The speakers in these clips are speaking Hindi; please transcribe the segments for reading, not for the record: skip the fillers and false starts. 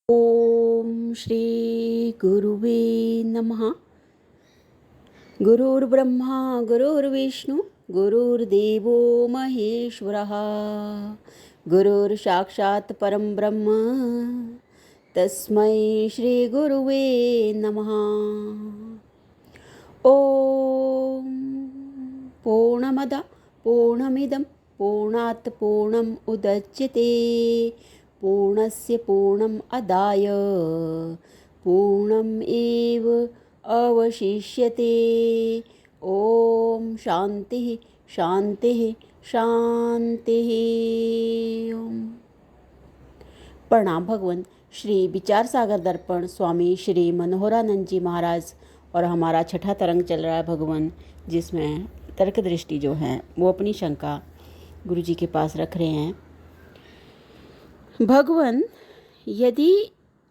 ओम श्री गुरुवे नमः। गुरुर्ब्रह्मा गुरुर्विष्णु गुरुर्देवो महेश्वरः। गुरुर्साक्षात् परं ब्रह्म तस्मै श्री गुरुवे नमः। ओम पूर्णमद पूर्णमिदं पूर्णात् पूर्णम् उदच्यते पूर्णस्य पूर्णम् आदाय पूर्णम् एव अवशिष्यते। ओम शांति शांति शांति। ओम। प्रणाम भगवान श्री विचार सागर दर्पण स्वामी श्री मनोहरानंद जी महाराज। और हमारा छठा तरंग चल रहा है भगवान, जिसमें तर्क दृष्टि जो है वो अपनी शंका गुरु जी के पास रख रहे हैं। भगवान, यदि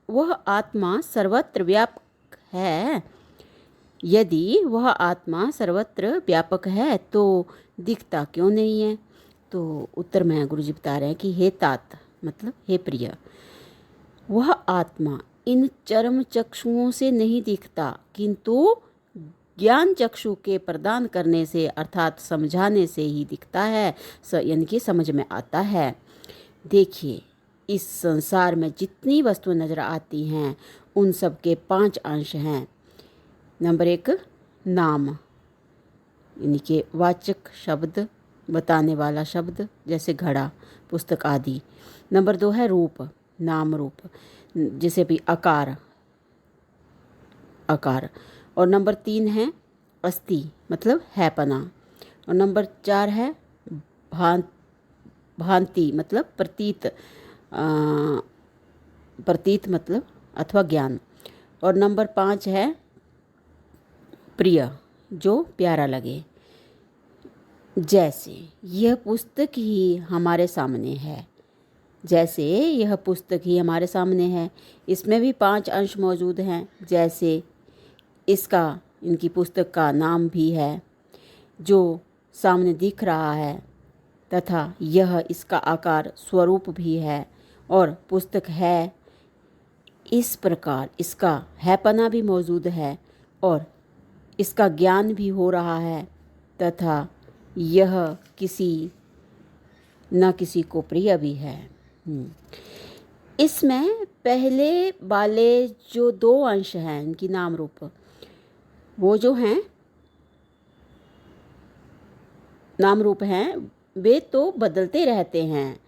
वह आत्मा सर्वत्र व्यापक है, यदि वह आत्मा सर्वत्र व्यापक है तो दिखता क्यों नहीं है? तो उत्तर में गुरु जी बता रहे हैं कि हे तात, मतलब हे प्रिय, वह आत्मा इन चरम चक्षुओं से नहीं दिखता, किंतु ज्ञान चक्षु के प्रदान करने से अर्थात समझाने से ही दिखता है, यानी कि समझ में आता है। देखिए, इस संसार में जितनी वस्तुएं नजर आती हैं उन सब के 5 अंश हैं। नंबर 1 नाम, यानी कि वाचक शब्द, बताने वाला शब्द, जैसे घड़ा, पुस्तक आदि। नंबर 2 है रूप, नाम रूप, जैसे भी आकार, आकार। और नंबर 3 है अस्थि, मतलब हैपना। और नंबर 4 है भांति, मतलब प्रतीत, प्रतीत मतलब अथवा ज्ञान। और नंबर 5 है प्रिय, जो प्यारा लगे। जैसे यह पुस्तक ही हमारे सामने है, जैसे यह पुस्तक ही हमारे सामने है, इसमें भी 5 अंश मौजूद हैं। जैसे इसका, इनकी पुस्तक का नाम भी है जो सामने दिख रहा है, तथा यह इसका आकार स्वरूप भी है और पुस्तक है। इस प्रकार इसका हैपना भी मौजूद है और इसका ज्ञान भी हो रहा है, तथा यह किसी न किसी को प्रिय भी है। इसमें पहले वाले जो 2 अंश हैं, इनकी नाम रूप, वो जो हैं नाम रूप हैं, वे तो बदलते रहते हैं,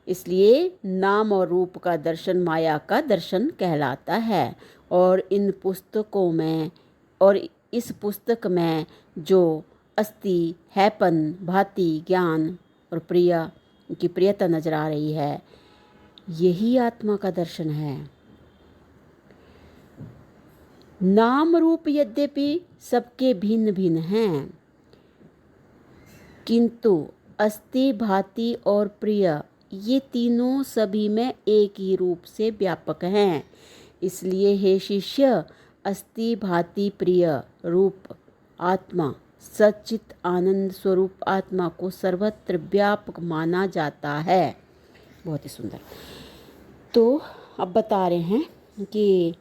इसलिए नाम और रूप का दर्शन माया का दर्शन कहलाता है। और इन पुस्तकों में, और इस पुस्तक में जो अस्थि, हैपन, भांति, ज्ञान और प्रिया की प्रियता नजर आ रही है, यही आत्मा का दर्शन है। नाम रूप यद्यपि सबके भिन्न भिन्न हैं, किंतु अस्थि, भांति और प्रिय ये तीनों सभी में एक ही रूप से व्यापक हैं। इसलिए हे शिष्य, अस्थि, भांति, प्रिय रूप आत्मा, सच्चित आनंद स्वरूप आत्मा को सर्वत्र व्यापक माना जाता है। बहुत ही सुंदर। तो अब बता रहे हैं कि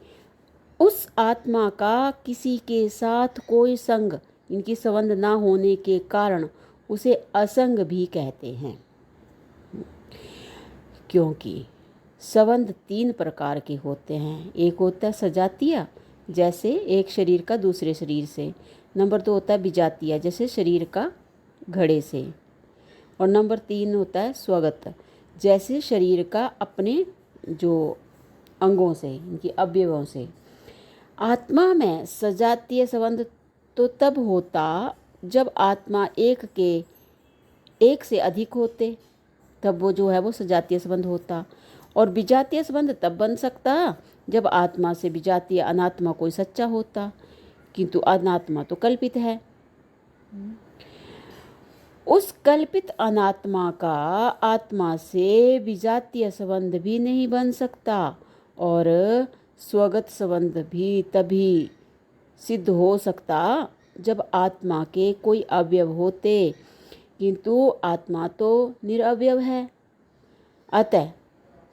उस आत्मा का किसी के साथ कोई संग, इनकी संबंध ना होने के कारण उसे असंग भी कहते हैं, क्योंकि संबंध 3 प्रकार के होते हैं। एक होता है सजातीय, जैसे एक शरीर का दूसरे शरीर से। नंबर 2 होता है विजातीय, जैसे शरीर का घड़े से। और नंबर 3 होता है स्वगत, जैसे शरीर का अपने जो अंगों से, इनकी अवयवों से। आत्मा में सजातीय संबंध तो तब होता जब आत्मा एक से अधिक होते, तब वो जो है वो सजातीय संबंध होता। और विजातीय संबंध तब बन सकता जब आत्मा से विजातीय अनात्मा कोई सच्चा होता, किंतु अनात्मा तो कल्पित है। उस कल्पित अनात्मा का आत्मा से विजातीय संबंध भी नहीं बन सकता, और स्वगत संबंध भी तभी सिद्ध हो सकता जब आत्मा के कोई अवयव होते, किंतु आत्मा तो निरअवयव है। अतः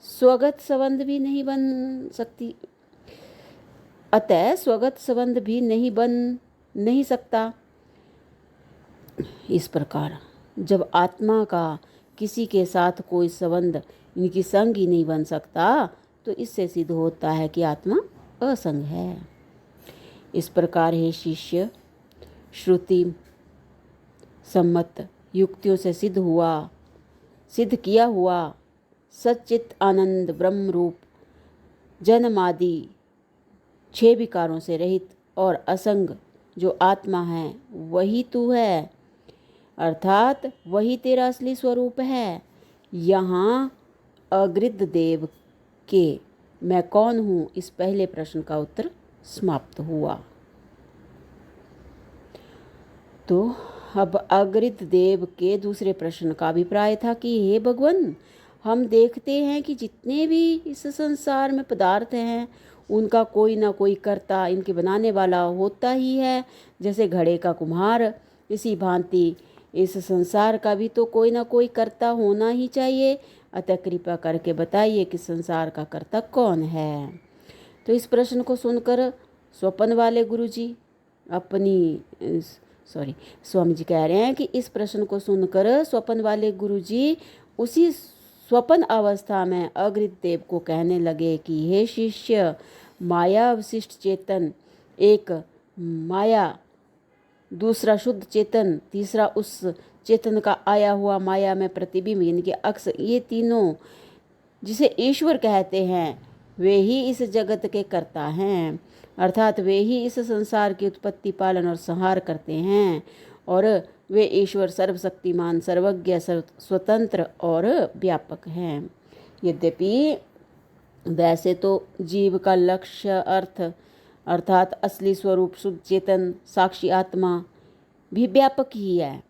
स्वगत संबंध भी नहीं बन सकती, अतः स्वगत संबंध भी नहीं सकता। इस प्रकार जब आत्मा का किसी के साथ कोई संबंध, इनकी संग ही नहीं बन सकता, तो इससे सिद्ध होता है कि आत्मा असंग है। इस प्रकार हे शिष्य, श्रुति सम्मत युक्तियों से सिद्ध किया हुआ सच्चित आनंद ब्रह्म रूप जन्मादि 6 विकारों से रहित और असंग जो आत्मा है वही तू है, अर्थात वही तेरा असली स्वरूप है। यहाँ अगृध देव के मैं कौन हूँ इस पहले प्रश्न का उत्तर समाप्त हुआ। तो अब अगृध देव के दूसरे प्रश्न का अभिप्राय था कि हे भगवान, हम देखते हैं कि जितने भी इस संसार में पदार्थ हैं उनका कोई ना कोई कर्ता, इनके बनाने वाला होता ही है। जैसे घड़े का कुम्हार, इसी भांति इस संसार का भी तो कोई ना कोई कर्ता होना ही चाहिए। अतः कृपा करके बताइए कि संसार का कर्ता कौन है। तो इस प्रश्न को सुनकर स्वपन वाले गुरुजी स्वामी जी कह रहे हैं कि इस प्रश्न को सुनकर स्वपन वाले गुरुजी उसी स्वपन अवस्था में अगृध देव को कहने लगे कि हे शिष्य, माया विशिष्ट चेतन, एक माया, दूसरा शुद्ध चेतन, तीसरा उस चेतन का आया हुआ माया में प्रतिबिंब यानी कि अक्स, ये तीनों जिसे ईश्वर कहते हैं वे ही इस जगत के कर्ता हैं, अर्थात वे ही इस संसार की उत्पत्ति, पालन और संहार करते हैं। और वे ईश्वर सर्वशक्तिमान, सर्वज्ञ, स्वतंत्र और व्यापक हैं। यद्यपि वैसे तो जीव का लक्ष्य अर्थात असली स्वरूप शुद्ध चेतन साक्षी आत्मा भी व्यापक ही है,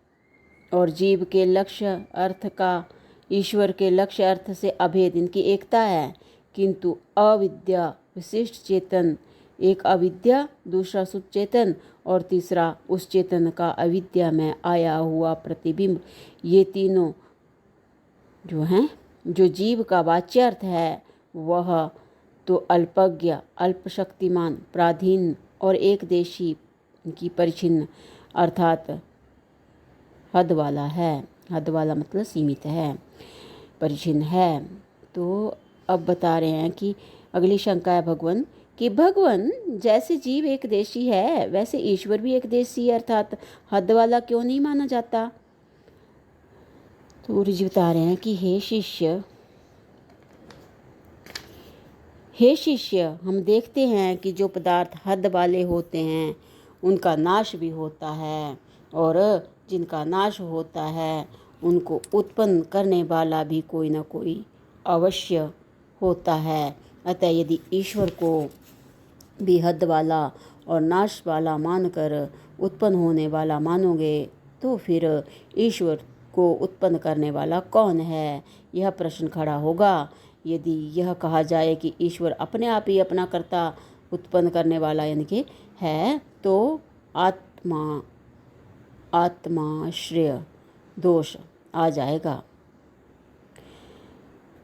और जीव के लक्ष्य अर्थ का ईश्वर के लक्ष्य अर्थ से अभेद, इनकी एकता है। किंतु अविद्या विशिष्ट चेतन, एक अविद्या, दूसरा शुद्ध चेतन और तीसरा उस चेतन का अविद्या में आया हुआ प्रतिबिंब, ये तीनों जो हैं, जो जीव का वाच्यार्थ है वह तो अल्पज्ञ, अल्पशक्तिमान, पराधीन और एक देशी की परिचिन्न अर्थात हद वाला है। हद वाला मतलब सीमित है, परिचिन्न है। तो अब बता रहे हैं कि अगली शंका है भगवान कि भगवान, जैसे जीव एक देशी है वैसे ईश्वर भी एक देशी है, अर्थात हद वाला क्यों नहीं माना जाता। तो गुरु जी बता रहे हैं कि हे शिष्य, हम देखते हैं कि जो पदार्थ हद वाले होते हैं उनका नाश भी होता है, और जिनका नाश होता है उनको उत्पन्न करने वाला भी कोई ना कोई अवश्य होता है। अतः यदि ईश्वर को भी हद वाला और नाश वाला मानकर उत्पन्न होने वाला मानोगे तो फिर ईश्वर को उत्पन्न करने वाला कौन है, यह प्रश्न खड़ा होगा। यदि यह कहा जाए कि ईश्वर अपने आप ही अपना कर्ता उत्पन्न करने वाला यानी कि है, तो आत्माश्रय दोष आ जाएगा,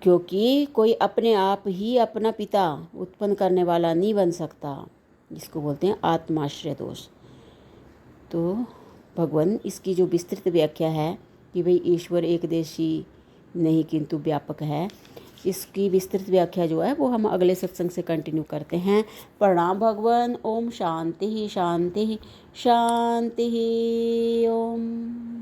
क्योंकि कोई अपने आप ही अपना पिता उत्पन्न करने वाला नहीं बन सकता, जिसको बोलते हैं आत्माश्रय दोष। तो भगवान, इसकी जो विस्तृत व्याख्या है कि भाई ईश्वर एक देशी नहीं किंतु व्यापक है, इसकी विस्तृत व्याख्या जो है वो हम अगले सत्संग से कंटिन्यू करते हैं। प्रणाम भगवान। ओम शांति शांति शांति। ओम।